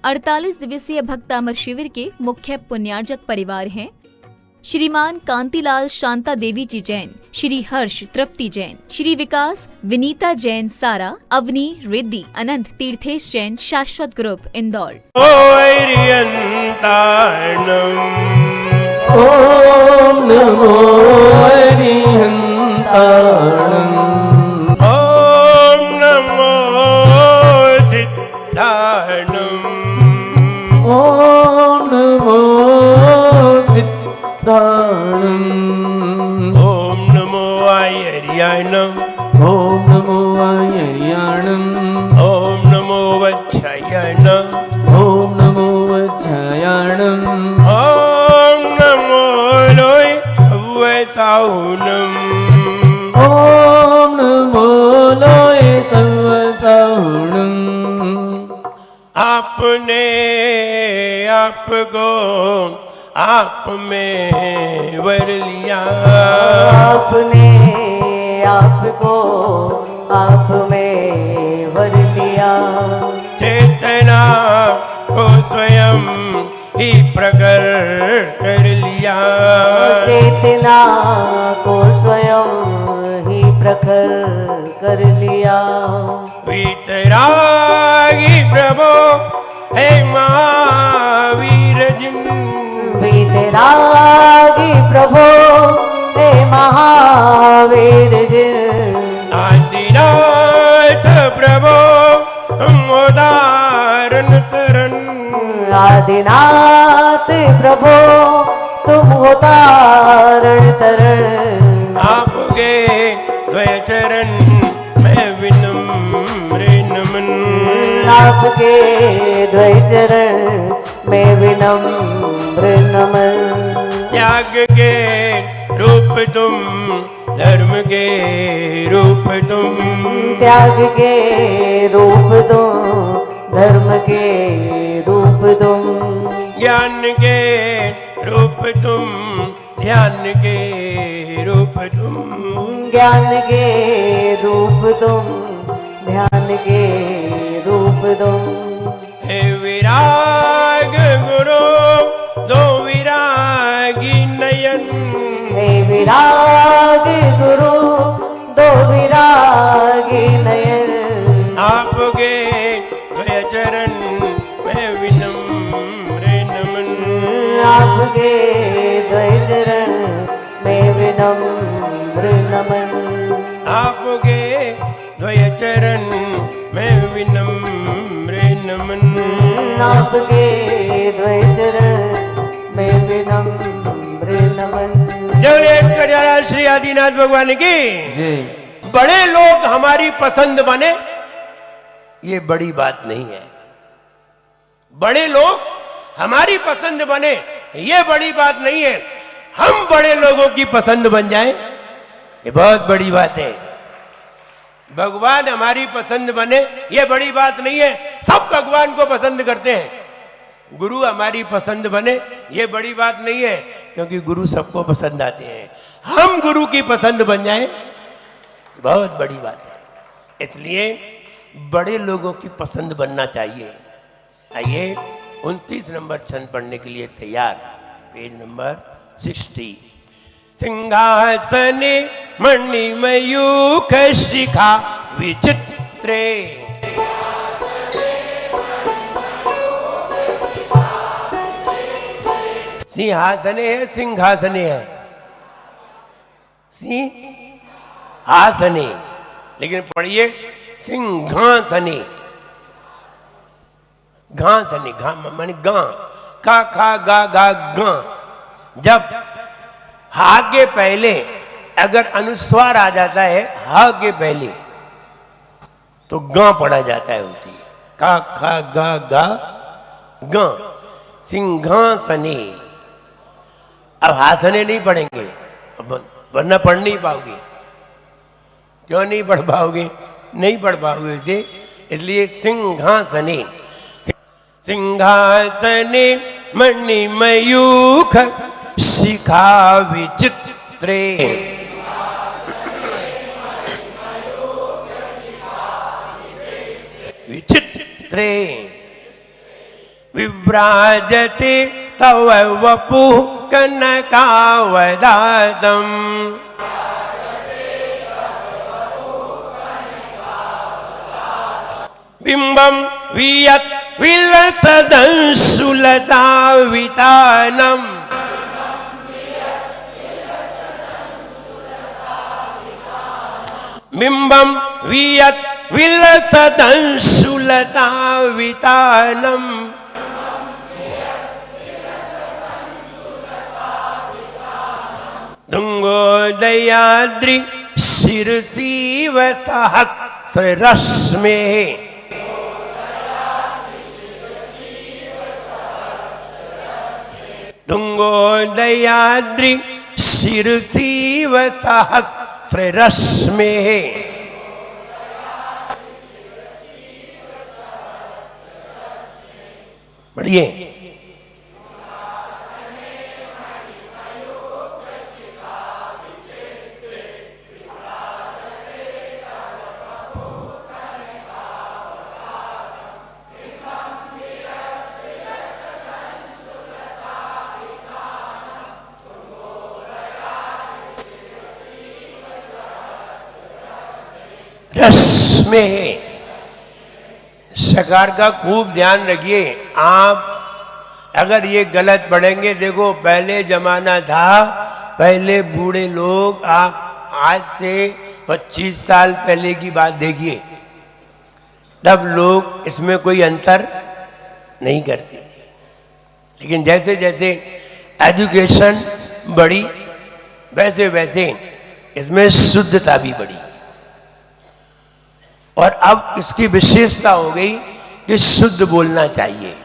48 दिवसीय भक्त अमर शिविर के मुख्य पुण्यार्जक परिवार हैं श्रीमान कांतिलाल शांता देवी जी जैन, श्री हर्ष तृप्ति जैन, श्री विकास विनीता जैन सारा, अवनी रिद्धि अनंत तीर्थेश जैन शाश्वत ग्रुप इंदौर। ओम नमो अरिहंताणं। ओम नमो सिद्धाणं। ओम नमो सिद्धाणं। ओम नमो आयर्याणं। ओम नमो आयर्याणं। ओम नमो वच्छयाणं। ओम नमो वच्छयाणं। ओम नमो लोय सवसाहुणम्। ओम नमो लोय सवसाहुणम्। आपने आपको आप में वर लिया। आपने आपको आप में वर लिया। चेतना को स्वयं ही प्रकट कर लिया। चेतना को स्वयं ही प्रखर कर लिया। वीतरागी प्रभो हे महावीर जिन। वीतरागी प्रभो हे महावीर जिन। आदिनाथ प्रभो तुम उदाहरण तरन। आदिनाथ प्रभो तुम हो तारण तरण। आपके द्वय चरण मैं विनम्र नमन। आपके द्वय चरण में विनम्र नमन। त्याग के रूप तुम धर्म के रूप तुम। त्याग के रूप तुम धर्म के रूप तुम। ज्ञान के रूप तुम ध्यान के रूप तुम। ज्ञान के रूप तुम ध्यान के रूप तुम। हे विराग गुरु दो विरागी नयन। हे विराग गुरु दो विरागी नयन। आपके द्वय चरण मैं विनम्र नमन। आपके द्वय चरण में विनम्र नमन। आपके द्वय चरण मैं विनम्र नमन। आपके द्वय चरण में विनम्र नमन। जय जय श्री आदिनाथ भगवान की। बड़े लोग हमारी पसंद बने ये बड़ी बात नहीं है। बड़े लोग हमारी पसंद बने ये बड़ी बात नहीं है। हम बड़े लोगों की पसंद बन जाएं ये बहुत बड़ी बात है। भगवान हमारी पसंद बने ये बड़ी बात नहीं है। सब भगवान को पसंद करते हैं। गुरु हमारी पसंद बने ये बड़ी बात नहीं है क्योंकि गुरु सबको पसंद आते हैं। हम गुरु की पसंद बन जाएं बहुत बड़ी बात है। इसलिए बड़े लोगों की पसंद बनना चाहिए। आइए 29 नंबर छंद पढ़ने के लिए तैयार। Page number 60। सिंहासने मणिमयूख शिखा विचित्रे। सिंहासने है सिंहासने है सिंहासने, लेकिन पढ़िए सिंहासने। घासने घा माने गा का खा गा गा गा। जब हा के पहले अगर अनुस्वार आ जाता है हा के पहले तो गा पढ़ा जाता है उसी। का खा गा गा गा सिंहासने। अब हासने नहीं पढ़ेंगे वरना पढ़ नहीं पाओगे। क्यों नहीं पढ़ पाओगे? नहीं पढ़ पाओगे इसे, इसलिए सिंहासने। सिंहासने मणिमयूख शिखा विचित्रे। विचित्रे विभ्राजते तव वपुः कनकावदातम् बिंबम वियत् विलसदंशुलतावितानम् बिंबम वियत् विलसदंशुलतावितानम् तुंगोदयाद्रि शिरसीव सहस्ररश्मेः तुंगोदयाद्रि शिरसीव सहस्ररश्मेः बढ़िए। रश्मि सकार का खूब ध्यान रखिए। आप अगर ये गलत पढ़ेंगे, देखो पहले जमाना था, पहले बूढ़े लोग, आप आज से 25 साल पहले की बात देखिए, तब लोग इसमें कोई अंतर नहीं करते थे। लेकिन जैसे जैसे एजुकेशन बढ़ी, वैसे वैसे इसमें शुद्धता भी बढ़ी। और अब इसकी विशेषता हो गई कि शुद्ध बोलना चाहिए,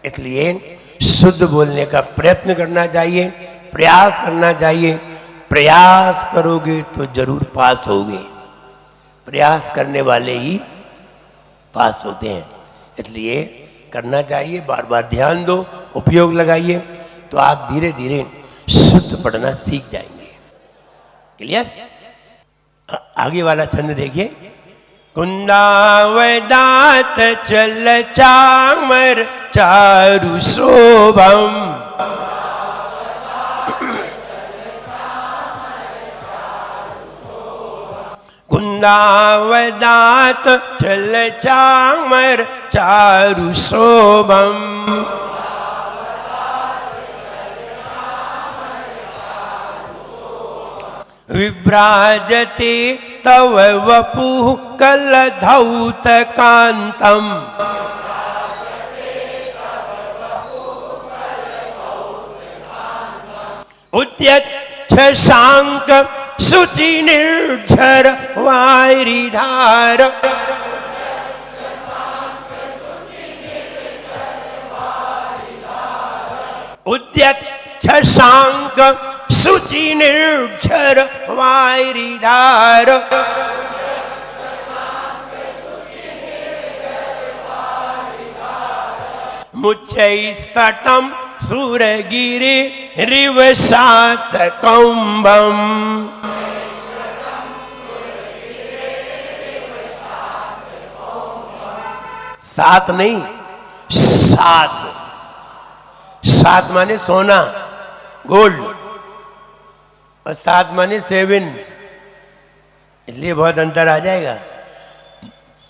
इसलिए शुद्ध बोलने का प्रयत्न करना चाहिए, प्रयास करना चाहिए। प्रयास करोगे तो जरूर पास होगे, प्रयास करने वाले ही पास होते हैं, इसलिए करना चाहिए। बार बार ध्यान दो, उपयोग लगाइए, तो आप धीरे धीरे शुद्ध पढ़ना सीख जाएंगे। क्लियर? आगे वाला छंद देखिए। कुंदावदात चल चामर चारु शोभम, कुंदावदात चल चामर चारु शोभम, विभ्राजते तव वपुः कलधौत कांतम्, उद्यच्छशांक शुचि निर्झर वारिधार, उद्यच्छशांक शुचि निर्झर वारिधार, मुच्चैस्तटं सुरगिरि रिवसात कौम्बम, सात नहीं, सात। सात माने सोना, गोल्ड, और सात माने 7, इसलिए बहुत अंतर आ जाएगा।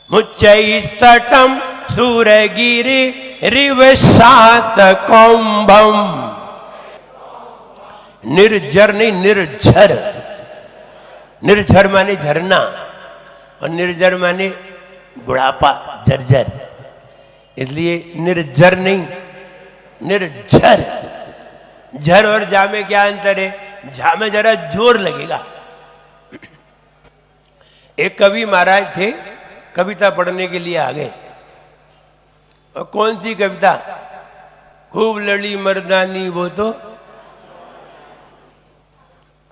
मुच्चैस्तटं सूरगिरि रिवसात कौम्बम, निर्जर नहीं, निर्झर। निर्झर माने झरना, और निर्जर माने बुढ़ापा, जर्जर, इसलिए निर्जर नहीं, निर्झर। झर और झा में क्या अंतर है? झा में जरा जोर लगेगा। एक कवि महाराज थे, कविता पढ़ने के लिए आ गए, और कौन सी कविता? खूब लड़ी मर्दानी वो तो,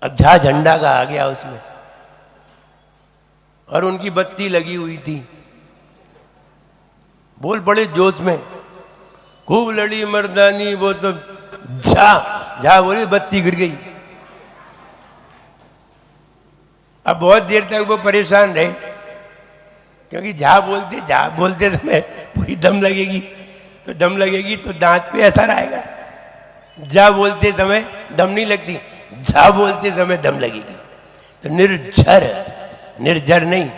अब झा झंडा का आ गया उसमें, और उनकी बत्ती लगी हुई थी। बोल पड़े जोश में, खूब लड़ी मर्दानी वो तो झा, झा बोली बत्ती गिर गई। अब बहुत देर तक वो परेशान रहे, क्योंकि झा बोलते तो मैं पूरी दम लगेगी, तो दम लगेगी तो दांत पे असर आएगा। जा बोलते समय दम नहीं लगती, जा बोलते समय दम लगेगी। तो निर्झर, निर्झर नहीं,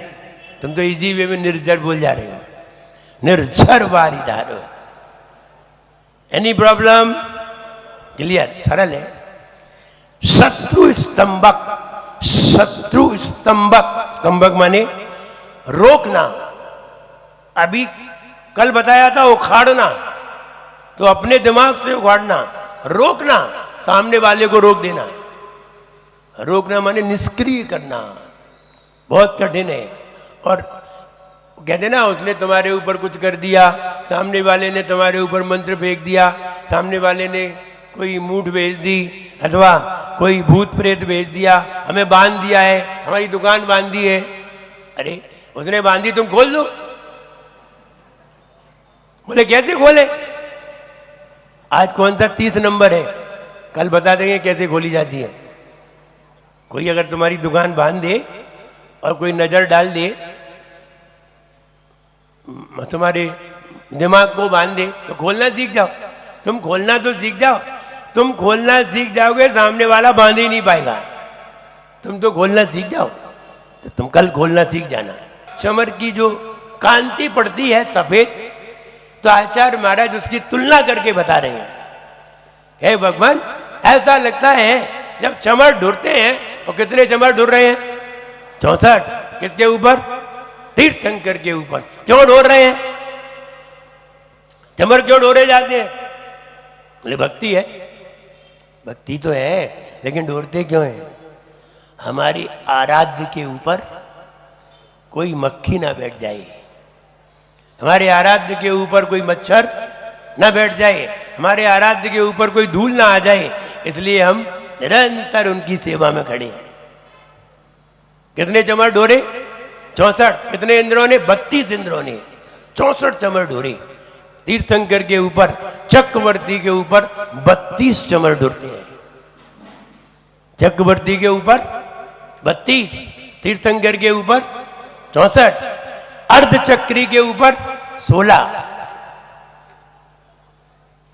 तुम तो इजी वे में निर्झर बोल जा रहे हो। निर्झर वारी धारो। Any problem? क्लियर, सरल है। शत्रु स्तंभक, शत्रु स्तंभक, स्तंभक माने रोकना। अभी कल बताया था उखाड़ना, तो अपने दिमाग से उखाड़ना, रोकना, सामने वाले को रोक देना। रोकना माने निष्क्रिय करना, बहुत कठिन है। और कहते ना, उसने तुम्हारे ऊपर कुछ कर दिया, सामने वाले ने तुम्हारे ऊपर मंत्र फेंक दिया, सामने वाले ने कोई मूठ भेज दी, अथवा कोई भूत प्रेत भेज दिया, हमें बांध दिया है, हमारी दुकान बांध दी है। अरे उसने बांधी, तुम खोल दो। बोले कैसे खोले? आज कौन सा 30 नंबर है, कल बता देंगे कैसे खोली जाती है। कोई अगर तुम्हारी दुकान बांध दे और कोई नजर डाल दे, तुम्हारे दिमाग को बांध दे, तो खोलना सीख जाओ। तुम खोलना तो सीख जाओ। तुम खोलना सीख जाओगे, सामने वाला बांध ही नहीं पाएगा। तुम तो खोलना सीख जाओ, तो तुम कल खोलना सीख जाना। चमर की जो कांति पड़ती है सफेद, तो आचार्य महाराज उसकी तुलना करके बता रहे हैं। हे भगवान, ऐसा लगता है जब चमर ढूंढते हैं, और कितने चमर ढूंढ रहे हैं? 64। किसके ऊपर? तीर्थंकर के ऊपर। क्यों ढूंढ रहे हैं? चमर क्यों ढूंढे जाते हैं? बोले भक्ति है। भक्ति तो है, लेकिन ढूंढते क्यों है? हमारी आराध्य के ऊपर कोई मक्खी ना बैठ जाए, हमारे आराध्य के ऊपर कोई मच्छर ना बैठ जाए, हमारे आराध्य के ऊपर कोई धूल ना आ जाए, इसलिए हम निरंतर उनकी सेवा में खड़े हैं। कितने चमर ढोरे? 64। कितने इंद्रों ने? 32 इंद्रों ने 64 चमर ढोरे। तीर्थंकर के ऊपर, चक्रवर्ती के ऊपर 32 चमर ढोरते हैं। चक्रवर्ती के ऊपर 32, तीर्थंकर के ऊपर 64, अर्धचक्री के ऊपर 16,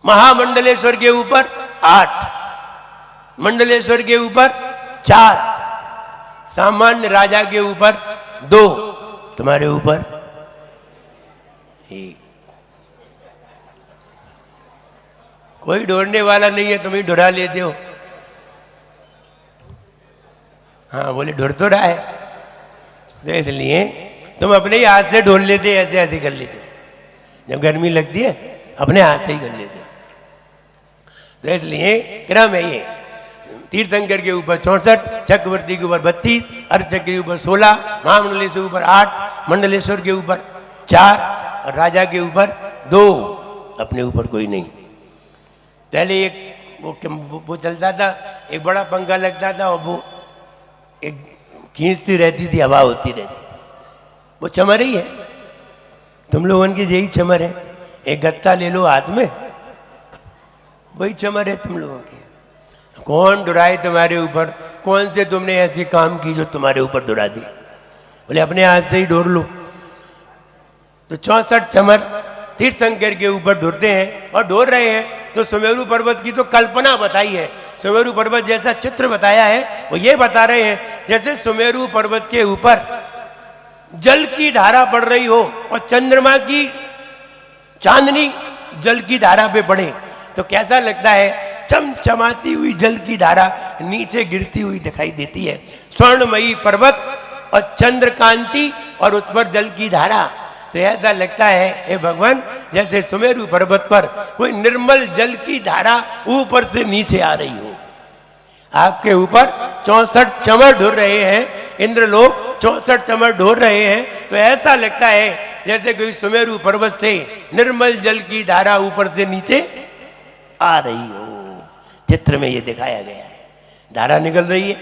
महामंडलेश्वर के ऊपर 8, मंडलेश्वर के ऊपर 4, सामान्य राजा के ऊपर 2, तुम्हारे ऊपर 1। कोई ढूंढने वाला नहीं है, तुम ही ढुरा लेते हो। हाँ बोले ढूंढ तो रहा है, तो इसलिए तुम अपने ही हाथ से ढूंढ लेते, ऐसे ऐसे कर लेते। जब गर्मी लगती है अपने हाथ से ही कर लेते। तो इसलिए क्रम है ये। तीर्थंकर के ऊपर 64, चक्रवर्ती के ऊपर 32, अर्धचक्र के ऊपर 16, महामंडलेश्वर के ऊपर 8, मंडलेश्वर के ऊपर 4 और राजा के ऊपर 2। अपने ऊपर कोई नहीं। पहले एक वो चलता था, एक बड़ा पंखा लगता था और वो एक खींचती रहती थी, हवा होती रहती थी। वो चमर ही है। तुम लोगों की यही चमर है। एक गत्ता ले लो हाथ में, वही चमर है तुम लोगों की। कौन डुराए तुम्हारे ऊपर? कौन से तुमने ऐसे काम की जो तुम्हारे ऊपर डुरा दी? बोले अपने हाथ से ही ढूंढ लो। तो 64 चमर तीर्थंकर के ऊपर ढूंढते हैं और ढूंढ रहे हैं। तो सुमेरु पर्वत की तो कल्पना बताई है। सुमेरु पर्वत जैसा चित्र बताया है, वो ये बता रहे हैं जैसे सुमेरु पर्वत के ऊपर जल की धारा पड़ रही हो और चंद्रमा की चांदनी जल की धारा पे पड़े तो कैसा लगता है? चमचमाती हुई जल की धारा नीचे गिरती हुई दिखाई देती है। स्वर्णमयी पर्वत और चंद्रकांति और उस पर जल की धारा, तो ऐसा लगता है हे भगवान जैसे सुमेरु पर्वत पर कोई निर्मल जल की धारा ऊपर से नीचे आ रही हो। आपके ऊपर 64 चमर ढूंढ रहे हैं, इंद्रलोक 64 चमर ढूंढ रहे हैं, तो ऐसा लगता है जैसे कोई सुमेरु पर्वत से निर्मल जल की धारा ऊपर से नीचे आ रही हो। चित्र में ये दिखाया गया है। धारा निकल रही है,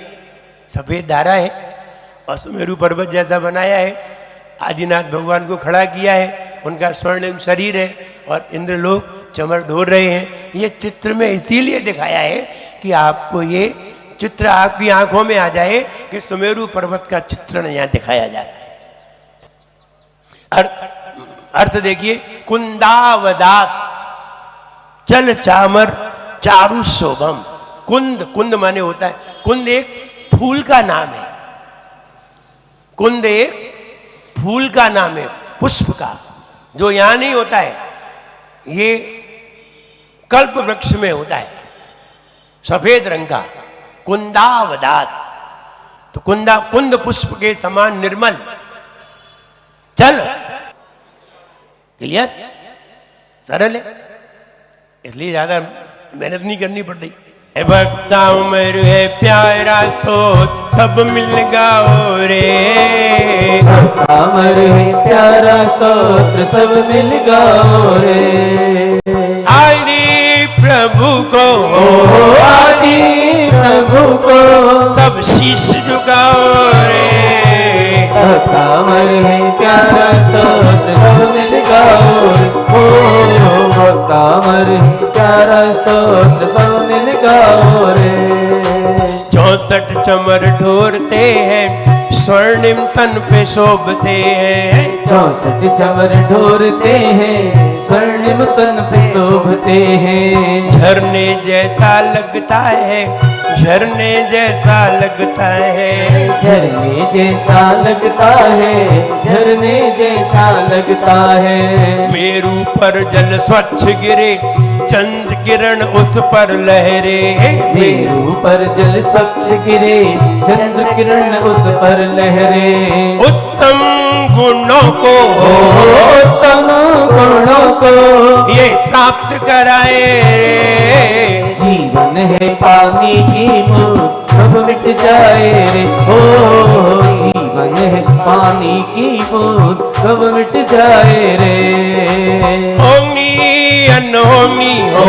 सफेद धारा है और सुमेरु पर्वत जैसा बनाया है। आदिनाथ भगवान को खड़ा किया है, उनका स्वर्णिम शरीर है और इंद्रलोक चमर ढूंढ रहे हैं। ये चित्र में इसीलिए दिखाया है कि आपको ये चित्र आपकी आंखों में आ जाए कि सुमेरु पर्वत का चित्रण यहां दिखाया जा रहा है। अर्थ देखिए, कुंदावदात चल चामर चारु शोभम। कुंद, कुंद माने होता है, कुंद एक फूल का नाम है। कुंद एक फूल का नाम है, पुष्प का, जो यहां नहीं होता है, ये कल्प वृक्ष में होता है, सफेद रंग का, कुंदावदात। तो कुंद पुष्प के समान निर्मल। चल, क्लियर, सरल है, इसलिए ज्यादा मेहनत नहीं करनी पड़ रही। भक्ता उमर है प्यारा सो सब मिल गाओ रे। अमर है प्यारा स्तोत्र सब मिल गाओ रे। आदि प्रभु को, आदि प्रभु को सब शीश झुकाओ रे। अमर है प्यारा स्तोत्र सब मिल गाओ रे। अमर है प्यारा स्तोत्र सब मिल गाओ रे। 64 चमर ढोरते हैं, स्वर्णिम तन पे शोभते हैं। 64 चमर ढोरते हैं, स्वर्णिम तन पे शोभते हैं। झरने जैसा लगता है, झरने जैसा लगता है। झरने जैसा लगता है, झरने जैसा लगता है। मेरू पर जल स्वच्छ गिरे, चंद किरण उस पर लहरे। मेरू पर जल स्वच्छ गिरे, चंद्र किरण उस पर लहरे। उत्तम गुणों को, उत्तम गुणों को ये प्राप्त कराए। जीवन है पानी की बूंद सब मिट जाए रे। ओ जीवन है पानी की बूंद सब मिट जाए रे। होनी अनहोनी ओ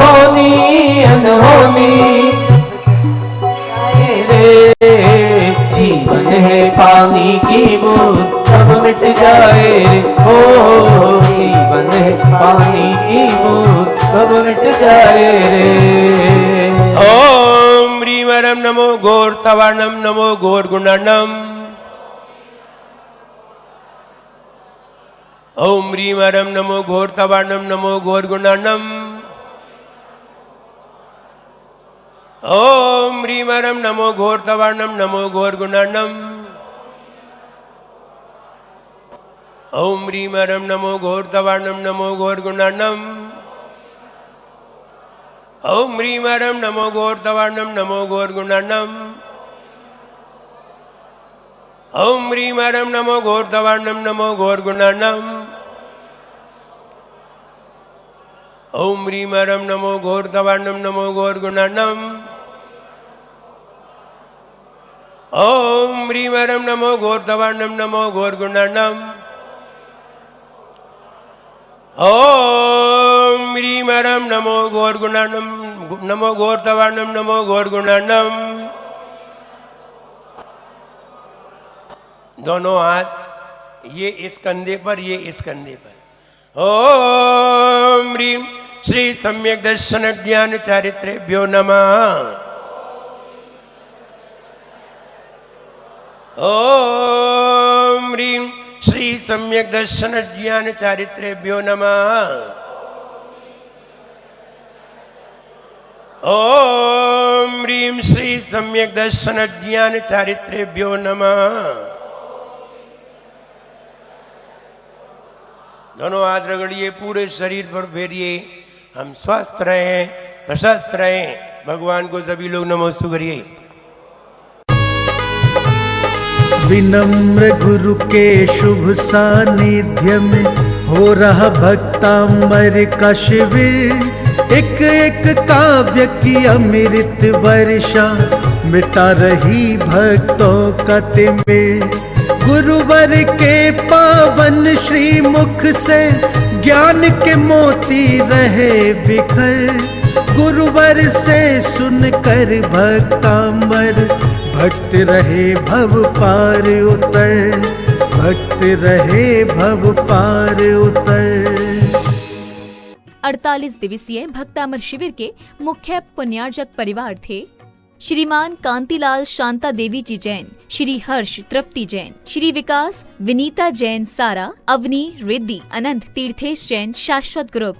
होनी अनहोनी जाए रे। जीवन है पानी की बूंद सब मिट जाए रे। ओ जीवन है पानी की बूंद सब मिट जाए रे। ओम ह्रीमरम नमो घोर तवाणम नमो घोर गुणाणम। ओम ह्रीमरम नमो घोर तवाणम नमो घोर गुणाणम। ओम ह्रीमरम नमो घोर तवाणम नमो घोर गुणाणम। ओम ह्रीमरम नमो घोर तवाणम नमो घोर गुणाणम। ओम ह्रीमरम नमो घोर तवाणम नमो घोर गुणाणम। ओम ह्रीमरम नमो घोर तवाणम नमो घोर गुणाणम। ओम ह्रीमरम नमो घोर तवाणम नमो घोर गुणाणम। ओम ह्रीमरम नमो घोर तवाणम नमो घोर गुणाणम। ओम ह्रीमरम नमो घोर गुणाणम नमो घोर तवाणम नमो घोर गुणाणम। दोनों हाथ ये इस कंधे पर, ये इस कंधे पर। ओम ह्रीम श्री सम्यक दर्शन ज्ञान चारित्रेभ्यो नमः। ओम ह्रीम श्री सम्यक दर्शन ज्ञान चारित्रेभ्यो नमः। ओम ह्रीम श्री सम्यक दर्शन ज्ञान चारित्रेभ्यो नमः। दोनों हाथ रगड़िए, पूरे शरीर पर फेरिए। हम स्वस्थ रहें, प्रशस्त रहें। भगवान को सभी लोग नमोस्तु करिए। विनम्र गुरु के शुभ सानिध्य में हो रहा भक्तांबर का शिविर। एक एक काव्य की अमृत वर्षा मिटा रही भक्तों का तिमिर। गुरुवर के पावन श्री मुख से ज्ञान के मोती रहे बिखर। गुरुवर से सुनकर भक्तांबर भक्त रहे भव पार उतर। भक्त रहे भव पार उतर। 48 दिवसीय भक्तामर शिविर के मुख्य पुण्यार्जक परिवार थे श्रीमान कांतिलाल शांता देवी जी जैन, श्री हर्ष तृप्ति जैन, श्री विकास विनीता जैन सारा, अवनी रिद्धि, अनंत तीर्थेश जैन शाश्वत ग्रुप।